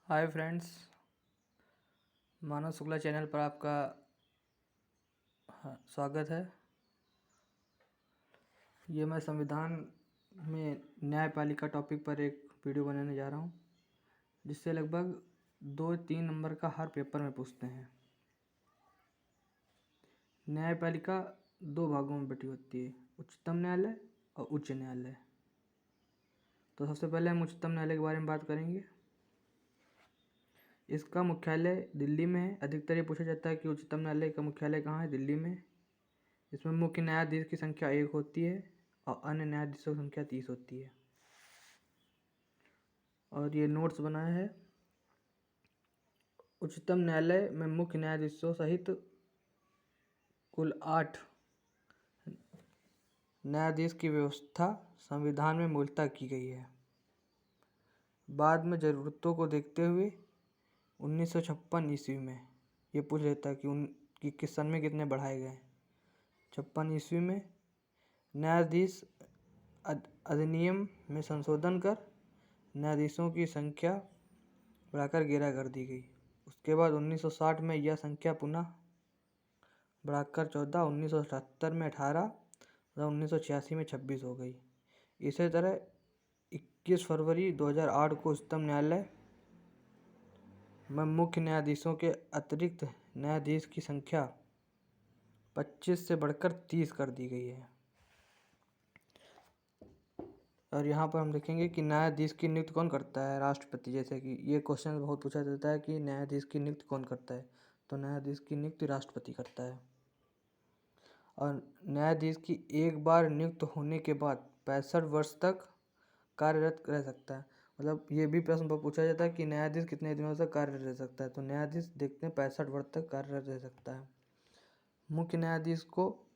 Hi friends, मानव Shukla channel पर आपका स्वागत है। ये मैं संविधान में न्यायपालिका टॉपिक पर एक वीडियो बनाने जा रहा हूँ, जिससे लगभग 2-3 नंबर का हर पेपर में पूछते हैं। न्यायपालिका 2 भागों में बटी होती है, उच्चतम न्यायालय और उच्च न्यायालय। तो सबसे पहले हम उच्चतम न्यायालय के बारे में बात करेंगे। इसका मुख्यालय दिल्ली में है। अधिकतर ये पूछा जाता है कि उच्चतम न्यायालय का मुख्यालय कहाँ है, दिल्ली में। इसमें मुख्य न्यायाधीश की संख्या 1 होती है और अन्य न्यायाधीशों की संख्या 30 होती है। और ये नोट्स बनाए हैं। उच्चतम न्यायालय में मुख्य न्यायाधीशों सहित कुल 8 न्यायाधीश की व्यवस्था संविधान में मूलतः की गई है। बाद में ज़रूरतों को देखते हुए 1956 ईस्वी में ये पूछ लेता है कि किस सन में कितने बढ़ाए गए। 56 ईस्वी में न्यायाधीश अधिनियम में संशोधन कर न्यायाधीशों की संख्या बढ़ाकर 11 कर दी गई। उसके बाद 1960 में यह संख्या पुनः बढ़ाकर 14, 1977 में 18 और 1986 में 26 हो गई। इसी तरह 21 फरवरी 2008 को उच्चतम न्यायालय में मुख्य न्यायाधीशों के अतिरिक्त न्यायाधीश की संख्या 25 से बढ़कर 30 कर दी गई है। और यहाँ पर हम देखेंगे कि न्यायाधीश की नियुक्ति कौन करता है, राष्ट्रपति। जैसे कि ये क्वेश्चन बहुत पूछा जाता है कि न्यायाधीश की नियुक्ति कौन करता है, तो न्यायाधीश की नियुक्ति राष्ट्रपति करता है। और न्यायाधीश की एक बार नियुक्त होने के बाद 65 वर्ष तक कार्यरत रह सकता है। मतलब ये भी प्रश्न पर पूछा जाता है कि न्यायाधीश कितने दिनों तक कार्यरत रह सकता है, तो न्यायाधीश देखते हैं 65 वर्ष तक कार्यरत रह सकता है। मुख्य न्यायाधीश को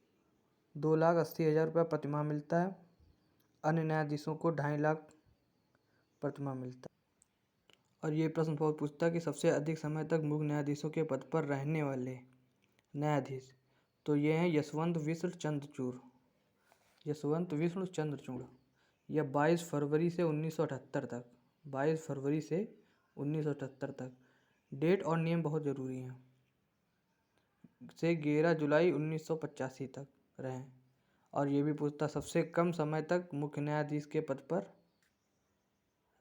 2,80,000 रुपये प्रतिमाह मिलता है। अन्य न्यायाधीशों को 2.5 लाख प्रतिमाह मिलता है। और ये प्रश्न बहुत पूछता है कि सबसे अधिक समय तक मुख्य न्यायाधीशों के पद पर रहने वाले न्यायाधीश, तो ये हैं यशवंत विष्णु चंद्रचूड़। यह 22 फरवरी से 1978 तक 22 फरवरी से 1978 तक। डेट और नियम बहुत ज़रूरी हैं। से 11 जुलाई 1985 तक रहे। और ये भी पूछता सबसे कम समय तक मुख्य न्यायाधीश के पद पर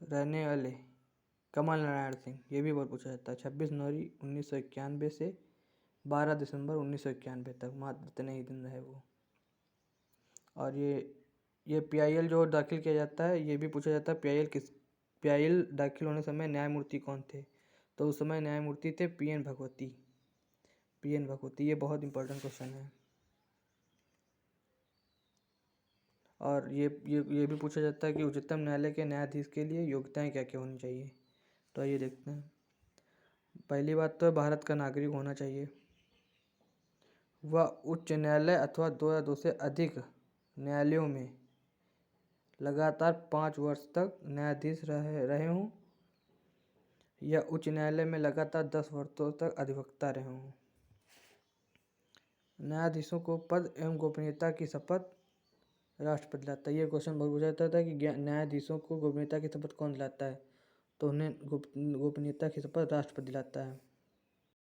रहने वाले कमल नारायण सिंह। ये भी बहुत पूछा जाता है। 26 जनवरी 1991 से 12 दिसंबर 1991 तक, मात्र इतने ही दिन रहे वो। और ये PIL जो दाखिल किया जाता है, ये भी पूछा जाता है PIL दाखिल होने समय न्यायमूर्ति कौन थे, तो उस समय न्यायमूर्ति थे PN भगवती। ये बहुत इंपॉर्टेंट क्वेश्चन है। और ये भी पूछा जाता है कि उच्चतम न्यायालय के न्यायाधीश के लिए योग्यताएं क्या क्या होनी चाहिए। तो आइए देखते हैं। पहली बात तो भारत का नागरिक होना चाहिए। वह उच्च न्यायालय अथवा 2 या 2 से अधिक न्यायालयों में लगातार 5 वर्ष तक न्यायाधीश रहे हों या उच्च न्यायालय में लगातार 10 वर्षों तक अधिवक्ता रहे हों। न्यायाधीशों को पद एवं गोपनीयता की शपथ राष्ट्रपति दिलाता है। ये क्वेश्चन बहुत पूछा जाता था कि न्यायाधीशों को गोपनीयता की शपथ कौन दिलाता है, तो उन्हें गोपनीयता की शपथ राष्ट्रपति दिलाता है।